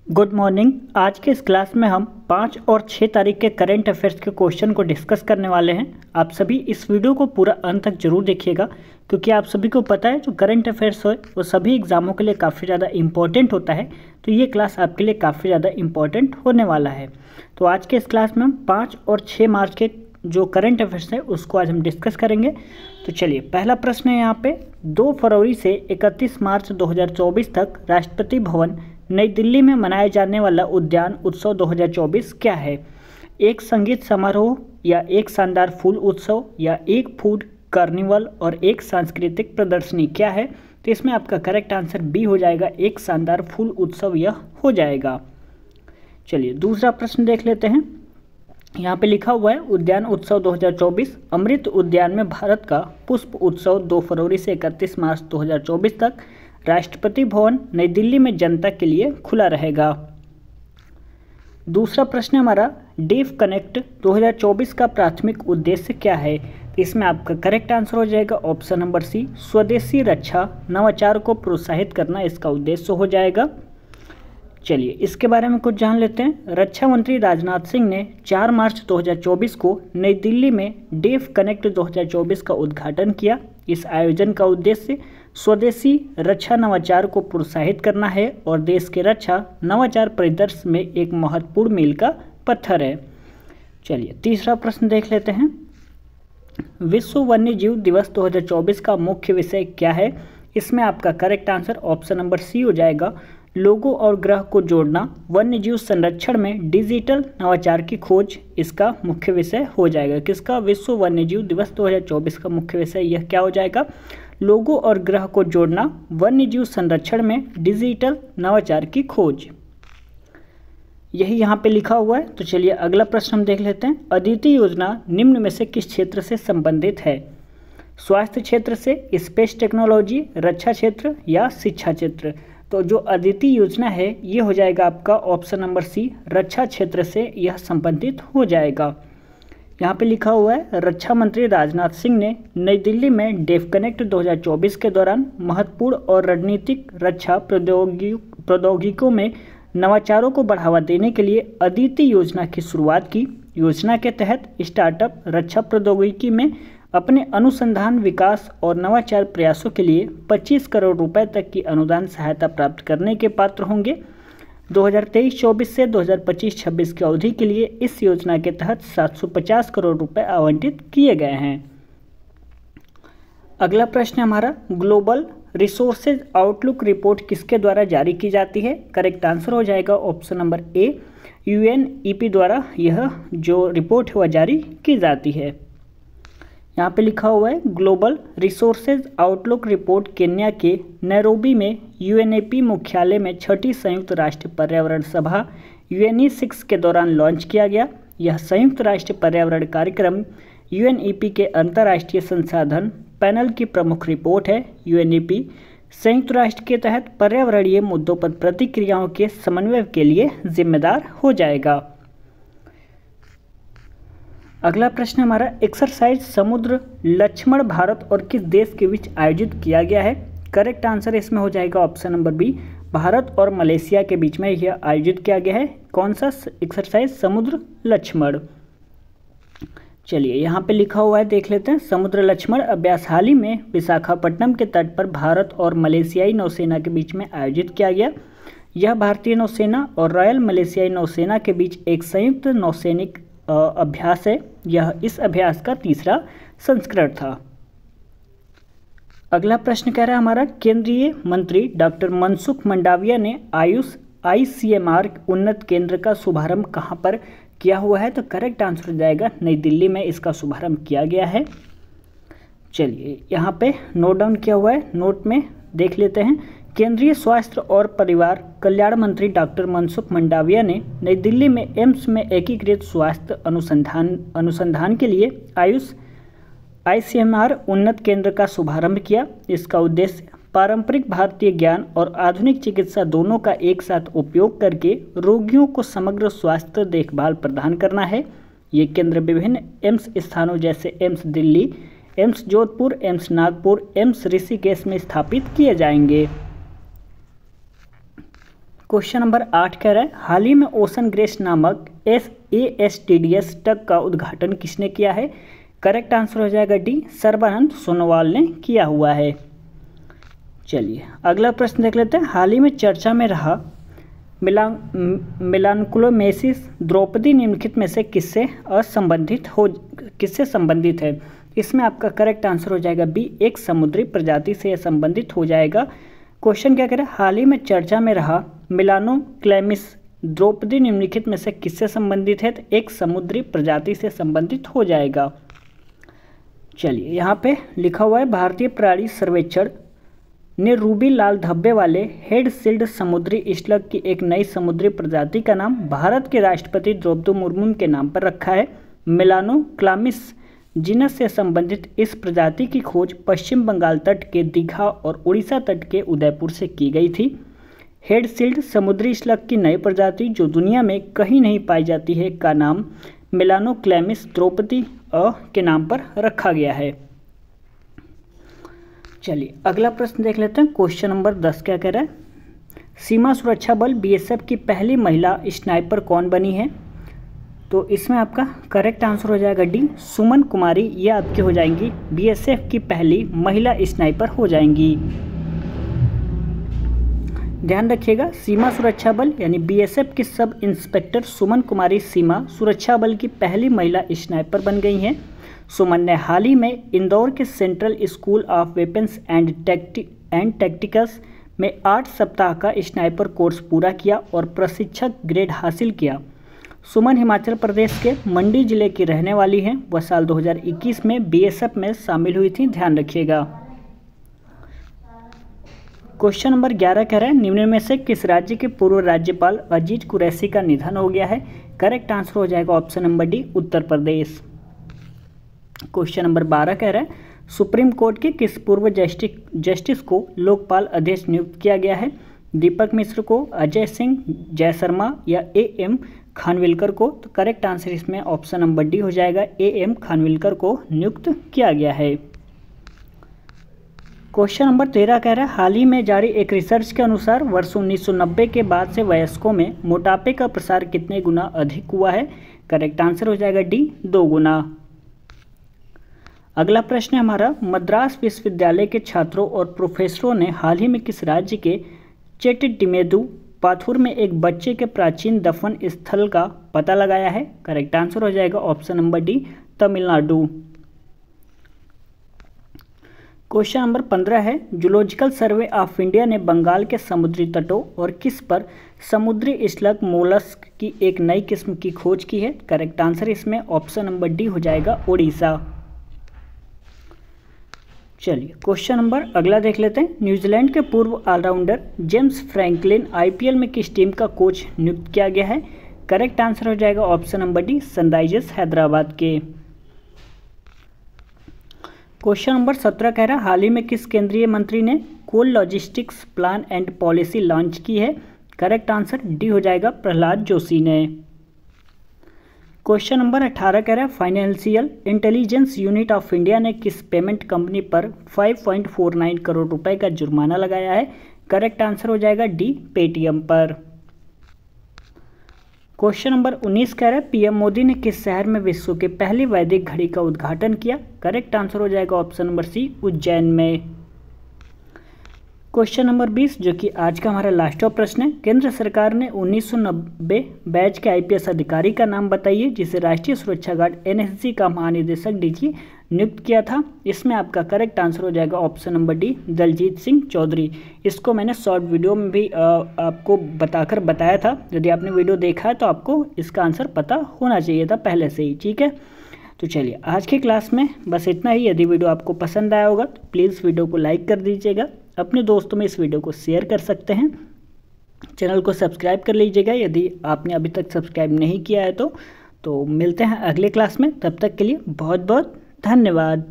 Good morning. आज के इस क्लास में हम 5 और 6 तारीख के करंट अफेयर्स के क्वेश्चन को डिस्कस करने वाले हैं। आप सभी इस वीडियो को पूरा अंत तक जरूर देखिएगा, क्योंकि आप सभी को पता है जो करंट अफेयर्स है वो सभी एग्जामों के लिए काफ़ी ज़्यादा इंपॉर्टेंट होता है। तो ये क्लास आपके लिए काफ़ी ज़्यादा इंपॉर्टेंट होने वाला है। तो आज के इस क्लास में हम 5 और 6 मार्च के जो करंट अफेयर्स है उसको आज हम डिस्कस करेंगे। तो चलिए, पहला प्रश्न है यहाँ पे, 2 फरवरी से 31 मार्च 2024 तक राष्ट्रपति भवन नई दिल्ली में मनाया जाने वाला उद्यान उत्सव 2024 क्या है? एक संगीत समारोह, या एक शानदार फूल उत्सव, या एक फूड कार्निवल और एक सांस्कृतिक प्रदर्शनी क्या है? तो इसमें आपका करेक्ट आंसर बी हो जाएगा, एक शानदार फूल उत्सव यह हो जाएगा। चलिए दूसरा प्रश्न देख लेते हैं। यहाँ पे लिखा हुआ है, उद्यान उत्सव 2024 अमृत उद्यान में भारत का पुष्प उत्सव 2 फरवरी से 31 मार्च 2024 तक राष्ट्रपति भवन नई दिल्ली में जनता के लिए खुला रहेगा। दूसरा प्रश्न हमारा, डेफ कनेक्ट 2024 का प्राथमिक उद्देश्य क्या है? इसमें आपका करेक्ट आंसर हो जाएगा ऑप्शन नंबर सी, स्वदेशी रक्षा नवाचार को प्रोत्साहित करना इसका उद्देश्य हो जाएगा। चलिए इसके बारे में कुछ जान लेते हैं। रक्षा मंत्री राजनाथ सिंह ने 4 मार्च 2024 को नई दिल्ली में डेफ कनेक्ट 2024 का उद्घाटन किया। इस आयोजन का उद्देश्य स्वदेशी रक्षा नवाचार को प्रोत्साहित करना है और देश के रक्षा नवाचार परिदृश्य में एक महत्वपूर्ण मील का पत्थर है। चलिए तीसरा प्रश्न देख लेते हैं। विश्व वन्यजीव दिवस 2024 का मुख्य विषय क्या है? इसमें आपका correct answer option number C हो जाएगा, लोगों और ग्रह को जोड़ना, वन्यजीव संरक्षण में डिजिटल नवाचार की खोज इसका मुख्य विषय हो जाएगा। किसका? विश्व वन्यजीव दिवस 2024 का मुख्य विषय यह क्या हो जाएगा? लोगों और ग्रह को जोड़ना, वन्यजीव संरक्षण में डिजिटल नवाचार की खोज, यही यहाँ पे लिखा हुआ है। तो चलिए अगला प्रश्न हम देख लेते हैं। अदिति योजना निम्न में से किस क्षेत्र से संबंधित है? स्वास्थ्य क्षेत्र से, स्पेस टेक्नोलॉजी, रक्षा क्षेत्र या शिक्षा क्षेत्र? तो जो अदिति योजना है ये हो जाएगा आपका ऑप्शन नंबर सी, रक्षा क्षेत्र से यह संबंधित हो जाएगा। यहाँ पे लिखा हुआ है, रक्षा मंत्री राजनाथ सिंह ने नई दिल्ली में डेफ कनेक्ट 2024 के दौरान महत्वपूर्ण और रणनीतिक रक्षा प्रौद्योगिकियों में नवाचारों को बढ़ावा देने के लिए अदिति योजना की शुरुआत की। योजना के तहत स्टार्टअप रक्षा प्रौद्योगिकी में अपने अनुसंधान, विकास और नवाचार प्रयासों के लिए 25 करोड़ रुपए तक की अनुदान सहायता प्राप्त करने के पात्र होंगे। 2023-24 से 2025-26 की अवधि के लिए इस योजना के तहत 750 करोड़ रुपए आवंटित किए गए हैं। अगला प्रश्न हमारा, ग्लोबल रिसोर्सेज आउटलुक रिपोर्ट किसके द्वारा जारी की जाती है? करेक्ट आंसर हो जाएगा ऑप्शन नंबर ए, UNEP द्वारा यह जो रिपोर्ट है वह जारी की जाती है। यहाँ पे लिखा हुआ है, global resources outlook report Kenya के नैरोबी में UNEP मुख्यालय में 6ठी संयुक्त राष्ट्र पर्यावरण सभा UNE6 के दौरान लॉन्च किया गया। यह संयुक्त राष्ट्र पर्यावरण कार्यक्रम UNEP के अंतर्राष्ट्रीय संसाधन पैनल की प्रमुख रिपोर्ट है। UNEP संयुक्त राष्ट्र के तहत पर्यावरणीय मुद्दों पर प्रतिक्रियाओं के समन्वय के लिए जिम्मेदार हो जाएगा। अगला प्रश्न हमारा, एक्सरसाइज समुद्र लक्ष्मण भारत और किस देश के बीच आयोजित किया गया है? करेक्ट आंसर इसमें हो जाएगा ऑप्शन नंबर बी, भारत और मलेशिया के बीच में यह आयोजित किया गया है। कौन सा एक्सरसाइज? समुद्र लक्ष्मण। चलिए यहाँ पे लिखा हुआ है, देख लेते हैं। समुद्र लक्ष्मण अभ्यास हाल ही में विशाखापट्टनम के तट पर भारत और मलेशियाई नौसेना के बीच में आयोजित किया गया। यह भारतीय नौसेना और रॉयल मलेशियाई नौसेना के बीच एक संयुक्त नौसैनिक अभ्यास है। यह इस अभ्यास का तीसरा संस्करण था। अगला प्रश्न कह रहा है हमारा, केंद्रीय मंत्री डॉक्टर मनसुख मंडाविया ने आयुष ICMR उन्नत केंद्र का शुभारंभ कहां पर किया हुआ है? तो करेक्ट आंसर हो जाएगा, नई दिल्ली में इसका शुभारंभ किया गया है। चलिए यहाँ पे नोट डाउन किया हुआ है, नोट में देख लेते हैं। केंद्रीय स्वास्थ्य और परिवार कल्याण मंत्री डॉक्टर मनसुख मंडाविया ने नई दिल्ली में एम्स में एकीकृत स्वास्थ्य अनुसंधान के लिए आयुष ICMR उन्नत केंद्र का शुभारंभ किया। इसका उद्देश्य पारंपरिक भारतीय ज्ञान और आधुनिक चिकित्सा दोनों का एक साथ उपयोग करके रोगियों को समग्र स्वास्थ्य देखभाल प्रदान करना है। ये केंद्र विभिन्न एम्स स्थानों जैसे AIIMS Delhi, AIIMS Jodhpur, AIIMS Nagpur, AIIMS Rishikesh में स्थापित किए जाएंगे। क्वेश्चन नंबर 8 कह रहा है हाल ही में ओशन ग्रेस नामक ASTDS ट्रक का उद्घाटन किसने किया है। करेक्ट आंसर हो जाएगा डी, सर्बानंद सोनोवाल ने किया हुआ है। चलिए अगला प्रश्न देख लेते हैं। हाल ही में चर्चा में रहा मिलानकुलोमेसिस द्रौपदी निम्नलिखित में से किससे संबंधित है। इसमें आपका करेक्ट आंसर हो जाएगा बी, एक समुद्री प्रजाति से संबंधित हो जाएगा। क्वेश्चन क्या कह रहा है, हाल ही में चर्चा में रहा मिलानोक्लेमिस द्रौपदी निम्नलिखित में से किससे संबंधित है, तो एक समुद्री प्रजाति से संबंधित हो जाएगा। चलिए यहाँ पे लिखा हुआ है भारतीय प्राणी सर्वेक्षण ने रूबी लाल धब्बे वाले हेड सील्ड समुद्री स्लग की एक नई समुद्री प्रजाति का नाम भारत के राष्ट्रपति द्रौपदी मुर्मू के नाम पर रखा है। मिलानोक्लामिस जीनस से संबंधित इस प्रजाति की खोज पश्चिम बंगाल तट के दीघा और उड़ीसा तट के उदयपुर से की गई थी। हेड सील्ड समुद्री स्लग की नई प्रजाति जो दुनिया में कहीं नहीं पाई जाती है का नाम मिलानोक्लेमिस द्रौपदी के नाम पर रखा गया है। चलिए अगला प्रश्न देख लेते हैं। क्वेश्चन नंबर 10 क्या कह रहा है, सीमा सुरक्षा बल BSF की पहली महिला स्नाइपर कौन बनी है। तो इसमें आपका करेक्ट आंसर हो जाएगा डी, सुमन कुमारी। ये आपकी हो जाएंगी BSF की पहली महिला स्नाइपर हो जाएंगी। ध्यान रखिएगा सीमा सुरक्षा बल यानी BSF की सब इंस्पेक्टर सुमन कुमारी सीमा सुरक्षा बल की पहली महिला स्नाइपर बन गई हैं। सुमन ने हाल ही में इंदौर के central school of weapons and tactics में 8 सप्ताह का स्नाइपर कोर्स पूरा किया और प्रशिक्षक ग्रेड हासिल किया। सुमन हिमाचल प्रदेश के मंडी जिले की रहने वाली हैं। वह साल 2021 में BSF में शामिल हुई थी, ध्यान रखिएगा। क्वेश्चन नंबर 11 कह रहा है निम्न में से किस राज्य के पूर्व राज्यपाल अजीज कुरैशी का निधन हो गया है। करेक्ट आंसर हो जाएगा option number D, Uttar Pradesh. Question number 12 कह रहा है सुप्रीम कोर्ट के किस पूर्व जस्टिस को लोकपाल अध्यक्ष नियुक्त किया गया है। दीपक मिश्र को, अजय सिंह जयशर्मा या AM खानविलकर को। तो करेक्ट आंसर इसमें ऑप्शन नंबर डी हो जाएगा, AM खानविलकर को नियुक्त किया गया है। क्वेश्चन नंबर 13 कह रहा है हाल ही में जारी एक रिसर्च के अनुसार वर्ष 1990 के बाद से वयस्कों में मोटापे का प्रसार कितने गुना अधिक हुआ है। करेक्ट आंसर हो जाएगा डी, 2 गुना। अगला प्रश्न है हमारा मद्रास विश्वविद्यालय के छात्रों और प्रोफेसरों ने हाल ही में किस राज्य के चेट्टिमेदु पाथुर में एक बच्चे के प्राचीन दफन स्थल का पता लगाया है। करेक्ट आंसर हो जाएगा option number D, Tamil Nadu. Question number 15 है जूलॉजिकल सर्वे ऑफ इंडिया ने बंगाल के समुद्री तटों और किस पर समुद्री स्लग मोलस्क की एक नई किस्म की खोज की है। करेक्ट आंसर इसमें ऑप्शन नंबर डी हो जाएगा, उड़ीसा। चलिए क्वेश्चन नंबर अगला देख लेते हैं। न्यूजीलैंड के पूर्व ऑलराउंडर जेम्स फ्रैंकलिन IPL में किस टीम का कोच नियुक्त किया गया है। करेक्ट आंसर हो जाएगा option number D, Sunrisers Hyderabad के। क्वेश्चन नंबर 17 कह रहा है हाल ही में किस केंद्रीय मंत्री ने coal logistics plan and policy launch की है। करेक्ट आंसर डी हो जाएगा, प्रहलाद जोशी ने। क्वेश्चन नंबर 18 कह रहा है financial intelligence unit of India ने किस पेमेंट कंपनी पर 5.49 करोड़ रुपए का जुर्माना लगाया है। करेक्ट आंसर हो जाएगा डी, पेटीएम पर। क्वेश्चन नंबर 19 कह रहा है PM मोदी ने किस शहर में विश्व की पहली वैदिक घड़ी का उद्घाटन किया। करेक्ट आंसर हो जाएगा ऑप्शन नंबर सी, उज्जैन में। क्वेश्चन नंबर 20 जो कि आज का हमारा लास्ट ऑफ प्रश्न है, केंद्र सरकार ने 1990 बैच के IPS अधिकारी का नाम बताइए जिसे राष्ट्रीय सुरक्षा गार्ड NSG का महानिदेशक DG नियुक्त किया था। इसमें आपका करेक्ट आंसर हो जाएगा option number D, Daljit Singh Chaudhary. इसको मैंने शॉर्ट वीडियो में भी आपको बताया था। यदि आपने वीडियो देखा है तो आपको इसका आंसर पता होना चाहिए था पहले से ही, ठीक है। तो चलिए आज की क्लास में बस इतना ही। यदि वीडियो आपको पसंद आया होगा तो प्लीज़ वीडियो को लाइक कर दीजिएगा, अपने दोस्तों में इस वीडियो को शेयर कर सकते हैं, चैनल को सब्सक्राइब कर लीजिएगा यदि आपने अभी तक सब्सक्राइब नहीं किया है तो मिलते हैं अगले क्लास में। तब तक के लिए बहुत बहुत धन्यवाद।